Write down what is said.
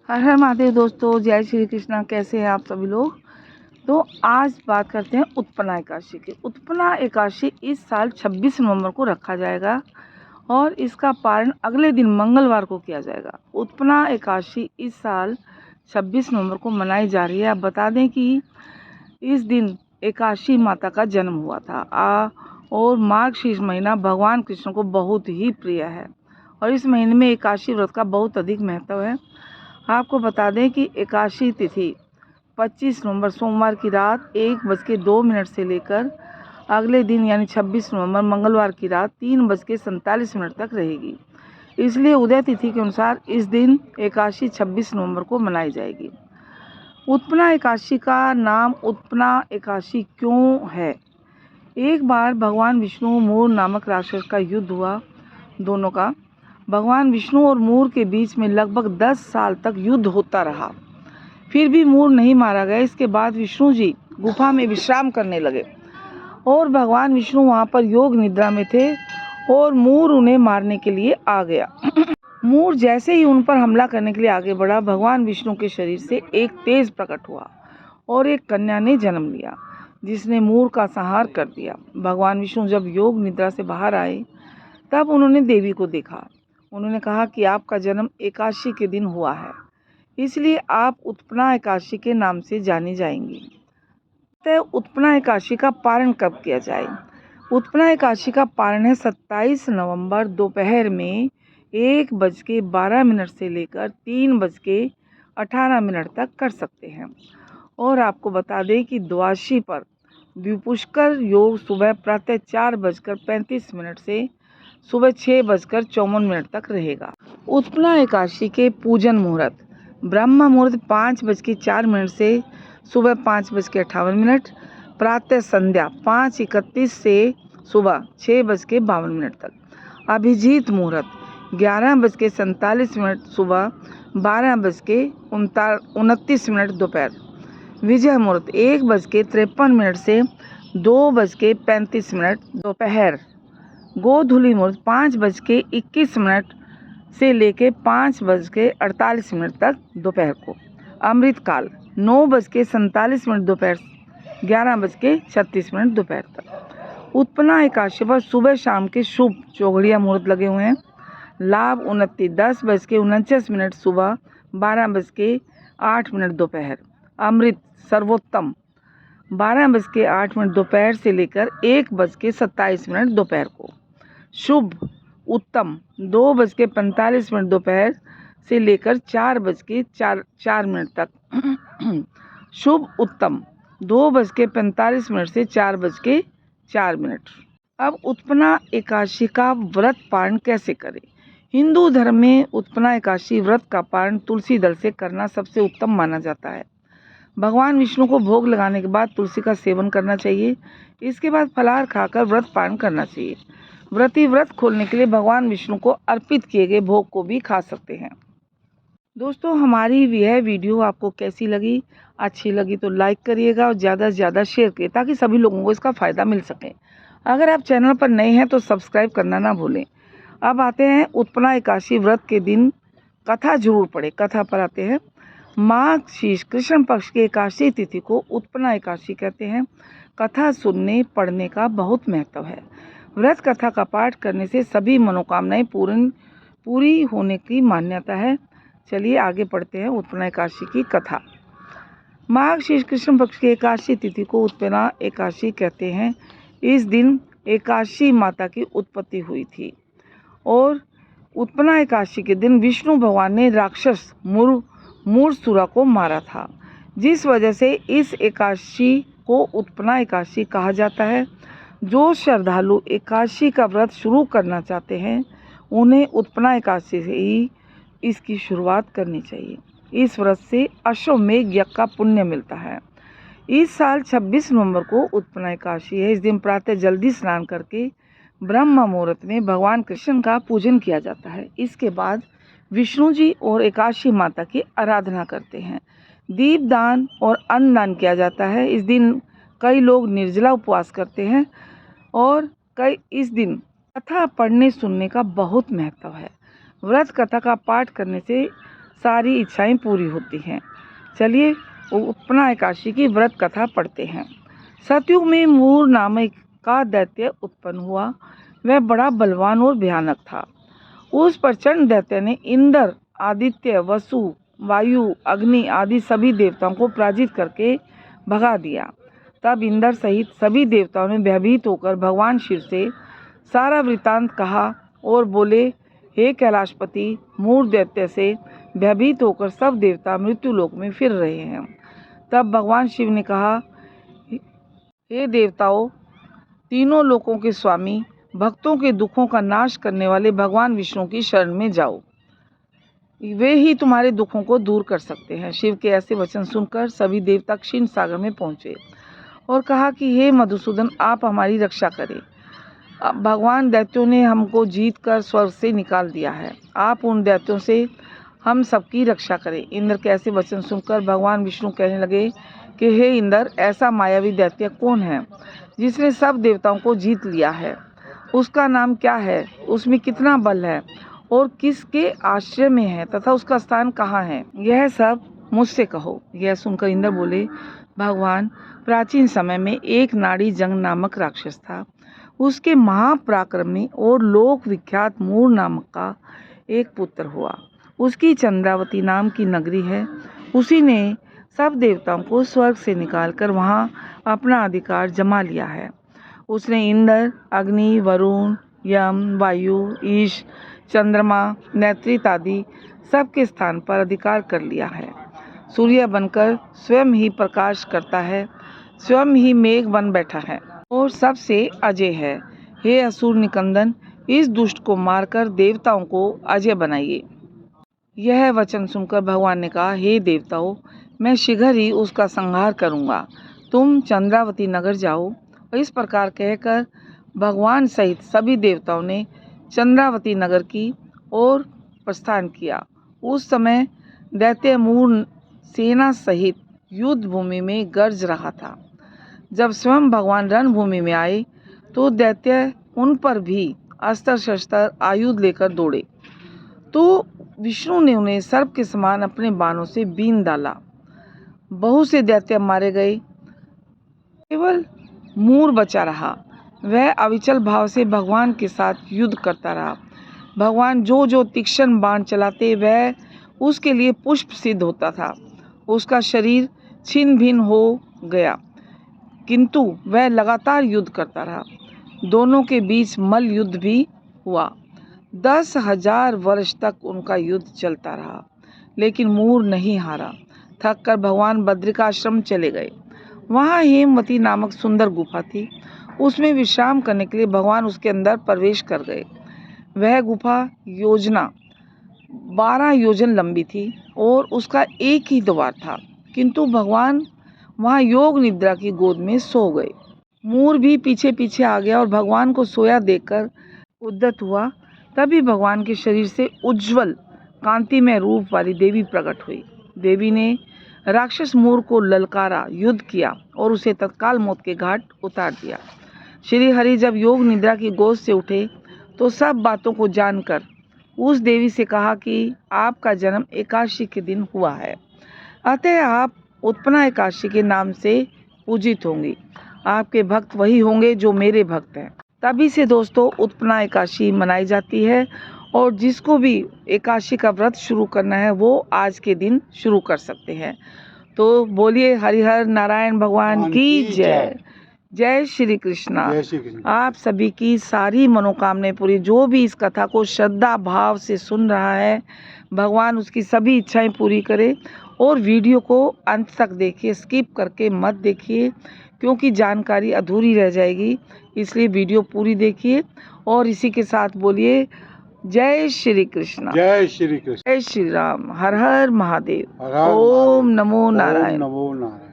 हर हर महादेव दोस्तों, जय श्री कृष्णा। कैसे हैं आप सभी लोग। तो आज बात करते हैं उत्पन्ना एकादशी की। उत्पन्ना एकादशी इस साल 26 नवंबर को रखा जाएगा और इसका पारण अगले दिन मंगलवार को किया जाएगा। उत्पन्ना एकादशी इस साल 26 नवंबर को मनाई जा रही है। आप बता दें कि इस दिन एकादशी माता का जन्म हुआ था और मार्गशीर्ष महीना भगवान कृष्ण को बहुत ही प्रिय है और इस महीने में एकादशी व्रत का बहुत अधिक महत्व है। आपको बता दें कि एकादशी तिथि 25 नवंबर सोमवार की रात 1:02 से लेकर अगले दिन यानी 26 नवंबर मंगलवार की रात 3:47 तक रहेगी। इसलिए उदय तिथि के अनुसार इस दिन एकादशी 26 नवंबर को मनाई जाएगी। उत्पन्ना एकादशी का नाम उत्पन्ना एकादशी क्यों है? एक बार भगवान विष्णु मूर नामक राक्षस का युद्ध हुआ। दोनों का भगवान विष्णु और मूर के बीच में लगभग 10 साल तक युद्ध होता रहा। फिर भी मूर नहीं मारा गया। इसके बाद विष्णु जी गुफा में विश्राम करने लगे और भगवान विष्णु वहां पर योग निद्रा में थे और मूर उन्हें मारने के लिए आ गया। मूर जैसे ही उन पर हमला करने के लिए आगे बढ़ा, भगवान विष्णु के शरीर से एक तेज प्रकट हुआ और एक कन्या ने जन्म लिया जिसने मूर का संहार कर दिया। भगवान विष्णु जब योग निद्रा से बाहर आए तब उन्होंने देवी को देखा। उन्होंने कहा कि आपका जन्म एकादशी के दिन हुआ है, इसलिए आप उत्पन्ना एकादशी के नाम से जानी जाएंगी। तो उत्पन्ना एकादशी का पारण कब किया जाए? उत्पन्ना एकादशी का पारण है 27 नवंबर दोपहर में 1:12 से लेकर 3:18 तक कर सकते हैं। और आपको बता दें कि द्वादशी पर द्विपुष्कर योग सुबह प्रातः 4:35 से सुबह 6:54 तक रहेगा। उत्पन्ना एकादशी के पूजन मुहूर्त ब्रह्म मुहूर्त 5:04 से सुबह 5:58, प्रातः संध्या 5:31 से सुबह 6:52 तक। अभिजीत मुहूर्त 11:47 सुबह 12:29 दोपहर। विजय मुहूर्त 1:53 से 2:35 दोपहर। गोधूली मुहूर्त 5:21 से लेकर 5:48 तक दोपहर को। अमृत काल 9:47 दोपहर 11:36 दोपहर तक। उत्पन्ना एकादशी पर सुबह शाम के शुभ चौघड़िया मुहूर्त लगे हुए हैं। लाभ 10:49 सुबह 12:08 दोपहर। अमृत सर्वोत्तम 12:08 दोपहर से लेकर 1:27 दोपहर को। शुभ उत्तम 2:45 दोपहर से लेकर 4:04 तक। शुभ उत्तम 2:45 से 4:04। अब उत्पन्ना एकादशी का व्रत पारण कैसे करें? हिंदू धर्म में उत्पन्ना एकादशी व्रत का पारण तुलसी दल से करना सबसे उत्तम माना जाता है। भगवान विष्णु को भोग लगाने के बाद तुलसी का सेवन करना चाहिए। इसके बाद फलाहार खाकर व्रत पारण करना चाहिए। व्रती व्रत खोलने के लिए भगवान विष्णु को अर्पित किए गए भोग को भी खा सकते हैं। दोस्तों, हमारी यह वीडियो आपको कैसी लगी? अच्छी लगी तो लाइक करिएगा और ज़्यादा से ज़्यादा शेयर करिए ताकि सभी लोगों को इसका फ़ायदा मिल सके। अगर आप चैनल पर नए हैं तो सब्सक्राइब करना ना भूलें। अब आते हैं उत्पन्ना एकादशी व्रत के दिन कथा जरूर पढ़े। कथा पर आते हैं। मार्गशीर्ष कृष्ण पक्ष की एकादशी तिथि को उत्पन्ना एकादशी कहते हैं। कथा सुनने पढ़ने का बहुत महत्व है। व्रत कथा का पाठ करने से सभी मनोकामनाएं पूरी होने की मान्यता है। चलिए आगे पढ़ते हैं उत्पन्ना एकादशी की कथा। मार्गशीर्ष कृष्ण पक्ष की एकादशी तिथि को उत्पन्ना एकादशी कहते हैं। इस दिन एकादशी माता की उत्पत्ति हुई थी और उत्पन्ना एकादशी के दिन विष्णु भगवान ने राक्षस मूरसुरा को मारा था, जिस वजह से इस एकादशी को उत्पन्ना एकादशी कहा जाता है। जो श्रद्धालु एकादशी का व्रत शुरू करना चाहते हैं उन्हें उत्पन्ना एकादशी से ही इसकी शुरुआत करनी चाहिए। इस व्रत से अश्वमेघ यज्ञ का पुण्य मिलता है। इस साल 26 नवंबर को उत्पन्ना एकादशी है। इस दिन प्रातः जल्दी स्नान करके ब्रह्म मुहूर्त में भगवान कृष्ण का पूजन किया जाता है। इसके बाद विष्णु जी और एकादशी माता की आराधना करते हैं। दीपदान और अन्नदान किया जाता है। इस दिन कई लोग निर्जला उपवास करते हैं और इस दिन कथा पढ़ने सुनने का बहुत महत्व है। व्रत कथा का पाठ करने से सारी इच्छाएं पूरी होती हैं। चलिए उत्पन्ना एकादशी की व्रत कथा पढ़ते हैं। सतयुग में मूर नामक का दैत्य उत्पन्न हुआ। वह बड़ा बलवान और भयानक था। उस प्रचंड दैत्य ने इंद्र, आदित्य, वसु, वायु, अग्नि आदि सभी देवताओं को पराजित करके भगा दिया। तब इंद्र सहित सभी देवताओं ने भयभीत होकर भगवान शिव से सारा वृत्तांत कहा और बोले, हे कैलाशपति, मूर दैत्य से भयभीत होकर सब देवता मृत्यु लोक में फिर रहे हैं। तब भगवान शिव ने कहा, हे देवताओं, तीनों लोकों के स्वामी, भक्तों के दुखों का नाश करने वाले भगवान विष्णु की शरण में जाओ। वे ही तुम्हारे दुखों को दूर कर सकते हैं। शिव के ऐसे वचन सुनकर सभी देवता क्षीर सागर में पहुंचे और कहा कि हे मधुसूदन, आप हमारी रक्षा करें। भगवान दैत्यों ने हमको जीत कर स्वर्ग से निकाल दिया है। आप उन दैत्यों से हम सबकी रक्षा करें। इंद्र के ऐसे वचन सुनकर भगवान विष्णु कहने लगे कि हे इंद्र, ऐसा मायावी दैत्य कौन है जिसने सब देवताओं को जीत लिया है? उसका नाम क्या है? उसमें कितना बल है और किसके आश्रय में है तथा उसका स्थान कहाँ है? यह सब मुझसे कहो। यह सुनकर इंद्र बोले, भगवान, प्राचीन समय में एक नाड़ी जंग नामक राक्षस था। उसके महापराक्रमी और लोक विख्यात मूर नामक का एक पुत्र हुआ। उसकी चंद्रावती नाम की नगरी है। उसी ने सब देवताओं को स्वर्ग से निकालकर वहाँ अपना अधिकार जमा लिया है। उसने इंद्र, अग्नि, वरुण, यम, वायु, ईश, चंद्रमा, नैत्रित आदि सबके स्थान पर अधिकार कर लिया है। सूर्य बनकर स्वयं ही प्रकाश करता है, स्वयं ही मेघ बन बैठा है और सबसे अजय है। हे असुर निकंदन, इस दुष्ट को मारकर देवताओं को अजय बनाइए। यह वचन सुनकर भगवान ने कहा, हे देवताओं, मैं शीघ्र ही उसका संहार करूंगा। तुम चंद्रावती नगर जाओ। इस प्रकार कहकर भगवान सहित सभी देवताओं ने चंद्रावती नगर की ओर प्रस्थान किया। उस समय दैत्य मूर सेना सहित युद्ध भूमि में गरज रहा था। जब स्वयं भगवान रणभूमि में आए तो दैत्य उन पर भी अस्त्र शस्त्र आयुध लेकर दौड़े। तो विष्णु ने उन्हें सर्प के समान अपने बाणों से बीन डाला। बहुत से दैत्य मारे गए, केवल मूर बचा रहा। वह अविचल भाव से भगवान के साथ युद्ध करता रहा। भगवान जो जो तीक्ष्ण बाण चलाते वह उसके लिए पुष्प सिद्ध होता था। उसका शरीर छिन्न भिन्न हो गया, किंतु वह लगातार युद्ध करता रहा। दोनों के बीच मल्ल युद्ध भी हुआ। 10,000 वर्ष तक उनका युद्ध चलता रहा, लेकिन मूर नहीं हारा। थक कर भगवान बद्रिकाश्रम चले गए। वहाँ हेमवती नामक सुंदर गुफा थी। उसमें विश्राम करने के लिए भगवान उसके अंदर प्रवेश कर गए। वह गुफा 12 योजन लंबी थी और उसका एक ही द्वार था, किंतु भगवान वहाँ योग निद्रा की गोद में सो गए। मूर भी पीछे पीछे आ गया और भगवान को सोया देखकर उद्यत हुआ। तभी भगवान के शरीर से उज्जवल कांतिमय रूप वाली देवी प्रकट हुई। देवी ने राक्षस मूर को ललकारा, युद्ध किया और उसे तत्काल मौत के घाट उतार दिया। श्री हरि जब योग निद्रा की गोद से उठे तो सब बातों को जानकर उस देवी से कहा कि आपका जन्म एकादशी के दिन हुआ है, अतः आप उत्पन्ना एकादशी के नाम से पूजित होंगी। आपके भक्त वही होंगे जो मेरे भक्त हैं। तभी से दोस्तों उत्पन्ना एकादशी मनाई जाती है और जिसको भी एकादशी का व्रत शुरू करना है वो आज के दिन शुरू कर सकते हैं। तो बोलिए हरिहर नारायण भगवान की जय। जय श्री कृष्णा। आप सभी की सारी मनोकामनाएं पूरी। जो भी इस कथा को श्रद्धा भाव से सुन रहा है, भगवान उसकी सभी इच्छाएं पूरी करे। और वीडियो को अंत तक देखिए, स्किप करके मत देखिए, क्योंकि जानकारी अधूरी रह जाएगी। इसलिए वीडियो पूरी देखिए और इसी के साथ बोलिए जय श्री कृष्णा, जय श्री कृष्ण, जय श्री राम, हर हर महादेव, हर हर ओम महादेव, नमो ओम नारायण। नमो नारायण।